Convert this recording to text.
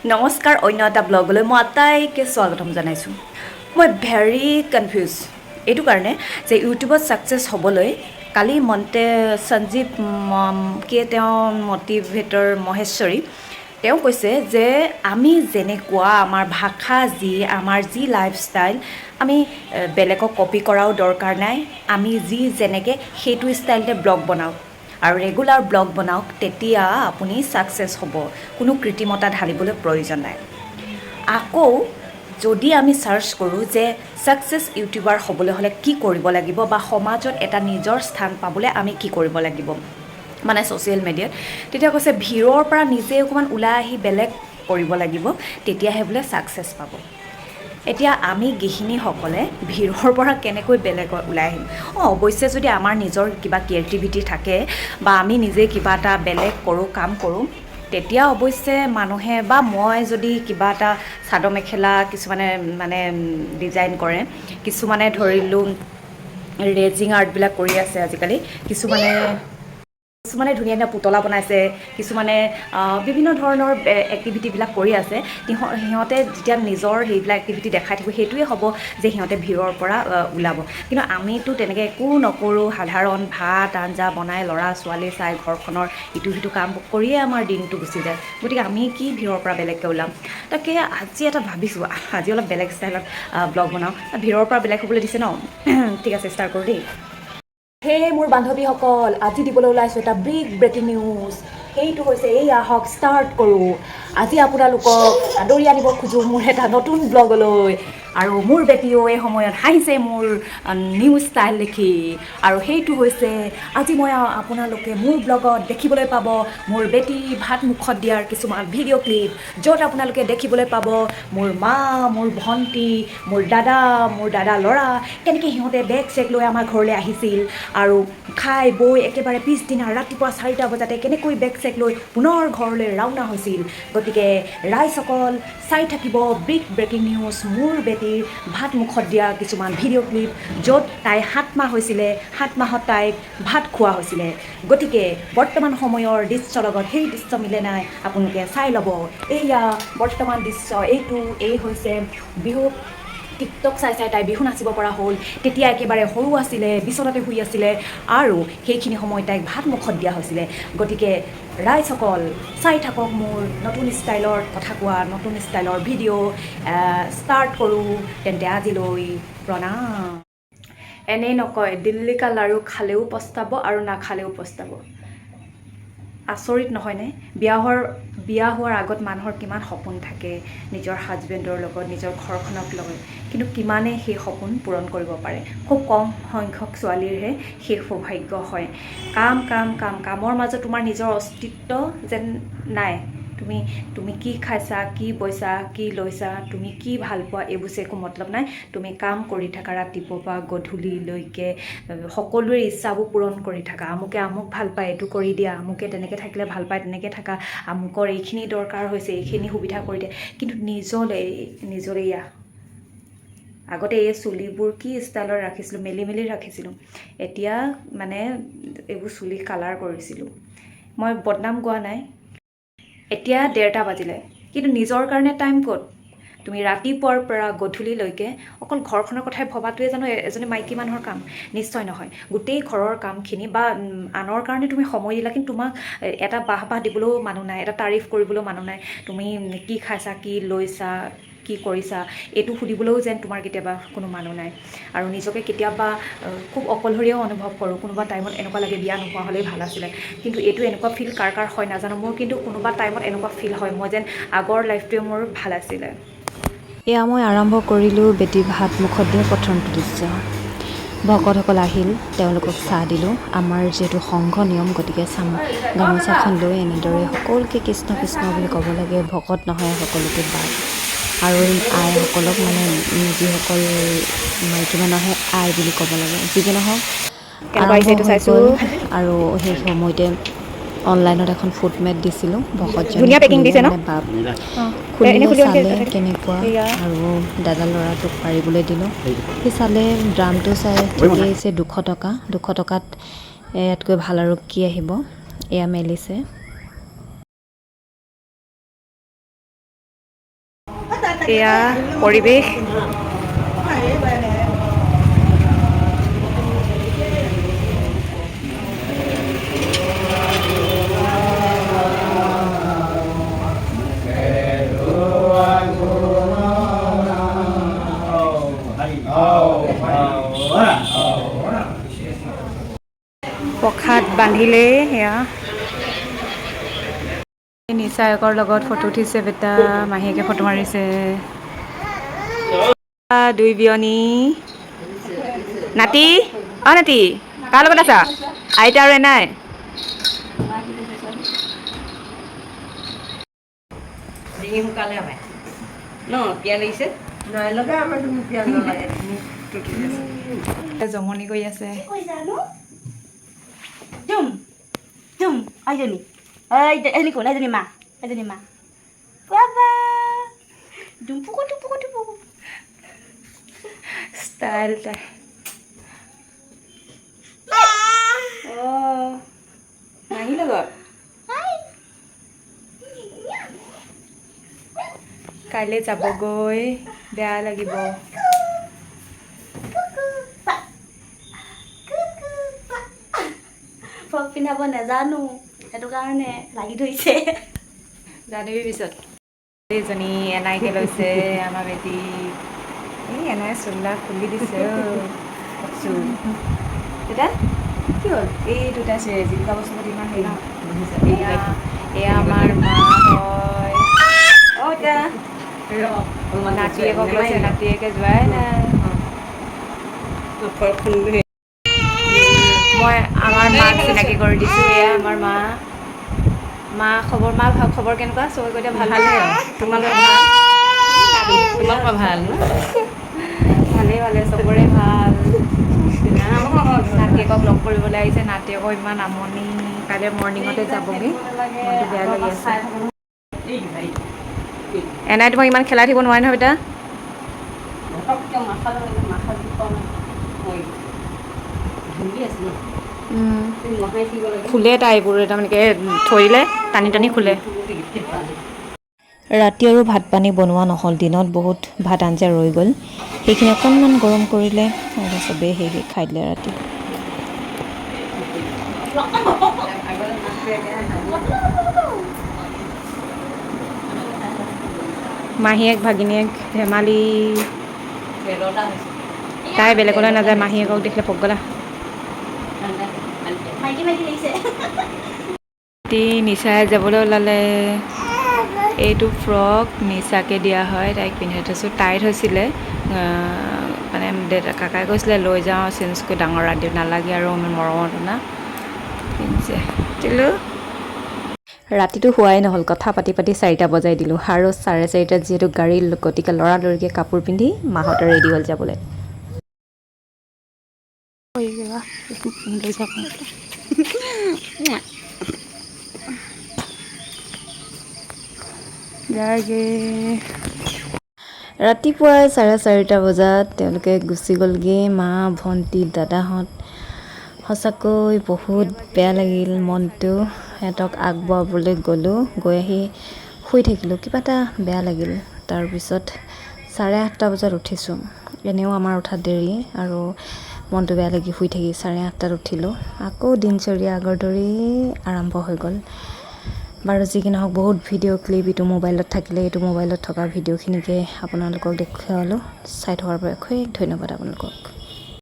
নমস্কাৰ অন্য এটা ব্লগলৈ মই আটাইকে স্বাগতম জনাইছোঁ মই ভেৰি কনফিউজ এইটো কাৰণে যে ইউটিউবত ছাকচেছ হ'বলৈ কালি সঞ্জীৱ কে তেওঁ মটিভেটৰ মহেশ্বৰী তেওঁ কৈছে যে আমি যেনেকুৱা আমাৰ ভাষা আমাৰ যি লাইফষ্টাইল আমি বেলেগক কপি কৰাও দৰকাৰ নাই আমি যেনেকৈ সেইটো ষ্টাইলতে ব্লগ বনাওঁ আৰু ৰেগুলাৰ ব্লগ বনাওক তেতিয়া আপুনি ছাকচেছ হ'ব কোনো কৃত্ৰিমতা ঢালিবলৈ প্ৰয়োজন নাই আকৌ যদি আমি চাৰ্চ কৰোঁ যে ছাকচেছ ইউটিউবাৰ হ'বলৈ হ'লে কি কৰিব লাগিব বা সমাজত এটা নিজৰ স্থান পাবলৈ আমি কি কৰিব লাগিব মানে ছ'চিয়েল মিডিয়াত তেতিয়া কৈছে ভিৰৰ পৰা নিজে অকণমান ওলাই আহি বেলেগ কৰিব লাগিব তেতিয়াহে বোলে ছাকচেছ পাব এতিয়া আমি গৃহিণীসকলে ভিৰৰ পৰা কেনেকৈ বেলেগ ওলাই আহিম অৱশ্যে যদি আমাৰ নিজৰ কিবা ক্ৰিয়েটিভিটি থাকে বা আমি নিজে কিবা এটা বেলেগ কৰোঁ কাম কৰোঁ তেতিয়া অৱশ্যে মানুহে বা মই যদি কিবা এটা চাদৰ মেখেলা কিছুমানে মানে ডিজাইন কৰে কিছুমানে ধৰিলোঁ ৰেজিং আৰ্টবিলাক কৰি আছে আজিকালি কিছুমানে ধুনীয়া ধুনীয়া পুতলা বনাইছে কিছুমানে বিভিন্ন ধৰণৰ এক্টিভিটিবিলাক কৰি আছে সিহঁতে যেতিয়া নিজৰ সেইবিলাক এক্টিভিটি দেখাই থাকিব সেইটোৱে হ'ব যে সিহঁতে ভিৰৰ পৰা ওলাব কিন্তু আমিতো তেনেকৈ একো নকৰোঁ সাধাৰণ ভাত আঞ্জা বনাই ল'ৰা ছোৱালী চাই ঘৰখনৰ ইটো সিটো কাম কৰিয়ে আমাৰ দিনটো গুচি যায় গতিকে আমি কি ভিৰৰ পৰা বেলেগকৈ ওলাম তাকে আজি এটা ভাবিছোঁ আজি অলপ বেলেগ ষ্টাইলত ব্লগ বনাওঁ ভিৰৰ পৰা বেলেগ হ'বলৈ দিছে ন ঠিক আছে ষ্টাৰ্ট কৰোঁ দেই হে মোৰ বান্ধৱীসকল আজি দিবলৈ ওলাইছোঁ এটা বিগ ব্ৰেকিং নিউজ সেইটো হৈছে এই আহক ষ্টাৰ্ট কৰোঁ আজি আপোনালোকক আদৰি আনিব খোজোঁ মোৰ এটা নতুন ব্লগলৈ আৰু মোৰ বেটীও এই সময়ত হাঁহিছে মোৰ নিউ ষ্টাইল দেখি আৰু সেইটো হৈছে আজি মই আপোনালোকে মোৰ ব্লগত দেখিবলৈ পাব মোৰ বেটী ভাত মুখত দিয়াৰ কিছুমান ভিডিঅ' ক্লিপ য'ত আপোনালোকে দেখিবলৈ পাব মোৰ মা মোৰ ভণ্টি মোৰ দাদা ল'ৰা কেনেকৈ সিহঁতে বেগ চেগ লৈ আমাৰ ঘৰলৈ আহিছিল আৰু খাই বৈ একেবাৰে পিছদিনা ৰাতিপুৱা 4টা বজাতে কেনেকৈ বেগ চেগ লৈ পুনৰ ঘৰলৈ ৰাওনা হৈছিল গতিকে ৰাইজসকল চাই থাকিব বিগ ব্ৰেকিং নিউজ মোৰ বেটীৰ ভাত মুখত দিয়া কিছুমান ভিডিঅ' ক্লিপ য'ত তাই 7 মাহ হৈছিলে 7 মাহত তাইক ভাত খোৱা হৈছিলে গতিকে বৰ্তমান সময়ৰ দৃশ্যৰ লগত সেই দৃশ্য মিলে নাই আপোনালোকে চাই ল'ব এয়া বৰ্তমান দৃশ্য এই হৈছে বিহু টিকটক চাই তাই বিহু নাচিব পৰা হ'ল তেতিয়া একেবাৰে সৰু আছিলে বিচনাতে শুই আছিলে আৰু সেইখিনি সময় তাইক ভাত মুখত দিয়া হৈছিলে গতিকে ৰাইজসকল চাই থাকক মোৰ নতুন ষ্টাইলৰ কথা কোৱা নতুন ষ্টাইলৰ ভিডিঅ' ষ্টাৰ্ট কৰোঁ তেন্তে আজিলৈ প্ৰণাম এনেই নকয় দিল্লী কা লাৰু খালেও পস্তাব আৰু নাখালেও পস্তাব আচৰিত নহয়নে বিয়া হোৱাৰ আগত মানুহৰ কিমান সপোন থাকে নিজৰ হাজবেণ্ডৰ লগত নিজৰ ঘৰখনক লগত কিন্তু কিমানে সেই সপোন পূৰণ কৰিব পাৰে খুব কম সংখ্যক ছোৱালীৰহে সেই সৌভাগ্য হয় কামৰ মাজত তোমাৰ নিজৰ অস্তিত্ব যেন নাই তুমি কি খাইছা কি বৈছা কি লৈছা তুমি কি ভাল পোৱা এইবোৰ একো মতলব নাই তুমি কাম কৰি থাকা ৰাতিপুৱাৰ পৰা গধূলিলৈকে সকলোৰে ইচ্ছাবোৰ পূৰণ কৰি থাকা আমুক ভাল পায় এইটো কৰি দিয়া আমুকে তেনেকৈ থাকিলে ভাল পায় তেনেকৈ থাকা আমুকৰ এইখিনি দৰকাৰ হৈছে এইখিনি সুবিধা কৰি দিয়ে কিন্তু নিজলৈ আগতে এই চুলিবোৰ কি ষ্টাইলৰ ৰাখিছিলোঁ মেলি ৰাখিছিলোঁ এতিয়া মানে এইবোৰ চুলি কালাৰ কৰিছিলোঁ মই বদনাম গোৱা নাই এতিয়া 1:30 বাজিলে কিন্তু নিজৰ কাৰণে টাইম ক'ত তুমি ৰাতিপুৱাৰ পৰা গধূলিলৈকে অকল ঘৰখনৰ কথাই ভবাটোৱে জানো এজনী মাইকী মানুহৰ কাম নিশ্চয় নহয় গোটেই ঘৰৰ কামখিনি বা আনৰ কাৰণে তুমি সময় দিলা কিন্তু তোমাক এটা বাহ দিবলৈও মানুহ নাই এটা তাৰিফ কৰিবলৈও মানুহ নাই তুমি কি খাইছা কি লৈছা কি কৰিছা এইটো সুধিবলৈও যেন তোমাৰ কেতিয়াবা কোনো মানুহ নাই আৰু নিজকে কেতিয়াবা খুব অকলশৰীয়াও অনুভৱ কৰোঁ কোনোবা টাইমত এনেকুৱা লাগে বিয়া নোহোৱা হ'লেই ভাল আছিলে কিন্তু এইটো এনেকুৱা ফিল কাৰ হয় নাজানো মোৰ কিন্তু কোনোবা টাইমত এনেকুৱা ফিল হয় মই যেন আগৰ লাইফটোৱে মোৰ ভাল আছিলে এয়া মই আৰম্ভ কৰিলোঁ বেটী ভাত মুখত দিয়া প্ৰথমটো দৃশ্য ভকতসকল আহিল তেওঁলোকক চাহ দিলোঁ আমাৰ যিহেতু সংঘ নিয়ম গতিকে গামোচাখন লৈ এনেদৰে সকলোকে কৃষ্ণ কৃষ্ণ বুলি ক'ব লাগে ভকত নহয় সকলোকে বাদ আৰু আইসকলক মানে যিসকল মাইকী মানুহে আই বুলি ক'ব লাগে যি কি নহওক আৰম্ভ হৈ গ'ল আৰু সেই সময়তে অনলাইনত এখন ফুটমেট দিছিলোঁ ভকতজনী মানে বাপ খুলিলে চালে কেনেকুৱা আৰু দাদা ল'ৰাটোক পাৰিবলৈ দিলোঁ সি চালে ড্ৰামটো চাই ঠিকেই আহিছে 200 টকাত ইয়াতকৈ ভাল আৰু কি আহিব এয়া মেলিছে এয়া পৰিৱেশ প্ৰসাদ বান্ধিলে সেয়া নিচায়কৰ লগত ফটো উঠিছে বেটা মাহীয়েকে ফটো মাৰিছে দুই বিয়নী নাতি নাতি কাৰ লগত আছা আইতা আৰু এনাই জমনি কৰি আছে ষ্টাইল তাই মাহী লগত কাইলৈ যাবগৈ বেয়া লাগিব ফ্ৰক পিন্ধাব নাজানো সেইটো কাৰণে লাগি ধৰিছে জানিবি পিছত এইজনী এনাইকে লৈছে আমাৰ বেটি এই এনাই চোলা খুলি দিছে দাদা কি হ'ল এই দুটা জীৱিকা বস্তু পাতি ইমান হেৰি এয়া আমাৰ মা হয় নাতিয়েকক লৈছে নাতিয়েকে যোৱাই নাই মই আমাৰ মাক চিনাকি কৰি দিছোঁ এয়া আমাৰ মা খবৰ খবৰ কেনেকুৱা চবে কৈ দিয়া ভাল তোমালোকৰ ভাল ভালেই চবৰে ভাল নাতিয়েকক লগ কৰিবলৈ আহিছে নাতিয়েকৰ ইমান আমনি কাইলৈ মৰ্ণিঙতে যাবগৈ মনটো বেয়া লাগি আছে এনাই তোমাক ইমান খেলাই থাকিব নোৱাৰে নহয় বেটা খুলে তাই এইবোৰ তাৰমানে থৈ দিলে টানি টানি খুলে ৰাতি আৰু ভাত পানী বনোৱা নহ'ল দিনত বহুত ভাত আঞ্জা ৰৈ গ'ল সেইখিনি অকণমান গৰম কৰিলে আৰু চবেই সেই খাই দিলে ৰাতি মাহীয়েক ভাগিনীয়েক ধেমালি তাই বেলেগলৈ নাযায় মাহীয়েকক দেখিলে পগলা নিচাই যাবলৈ ওলালে এইটো ফ্ৰক নিচাকে দিয়া হয় তাইক পিন্ধাই থৈছোঁ টাইট হৈছিলে মানে কাকাই কৈছিলে লৈ যাওঁ চেঞ্জ কৰি ডাঙৰ ৰাতি নালাগে আৰু মৰমৰ না পিন্ধিছে দিলোঁ ৰাতিটো হোৱাই নহ'ল কথা পাতি 4টা বজাই দিলোঁ আৰু 4:30 যিহেতু গাড়ী গতিকে লৰালৰিকৈ কাপোৰ পিন্ধি মাহঁতে ৰেডি হ'ল যাবলৈ ৰাতিপুৱাই 4:30 বজাত তেওঁলোকে গুচি গ'লগৈ মা ভণ্টি দাদাহঁত সঁচাকৈ বহুত বেয়া লাগিল মনটো সিহঁতক আগবঢ়াবলৈ গ'লোঁ গৈ আহি শুই থাকিলোঁ কিবা এটা বেয়া লাগিল তাৰপিছত 8:30 বজাত উঠিছোঁ এনেও আমাৰ উঠাত দেৰি আৰু মনটো বেয়া লাগি শুই থাকি 8:30 উঠিলোঁ আকৌ দিনচৰ্যা আগৰ দৰেই আৰম্ভ হৈ গ'ল বাৰু যি কি নহওক বহুত ভিডিঅ' ক্লিপ এইটো মোবাইলত থাকিলে এইটো মোবাইলত থকা ভিডিঅ'খিনিকে আপোনালোকক দেখুৱালোঁ চাই থকাৰ বাবে অশেষ ধন্যবাদ আপোনালোকক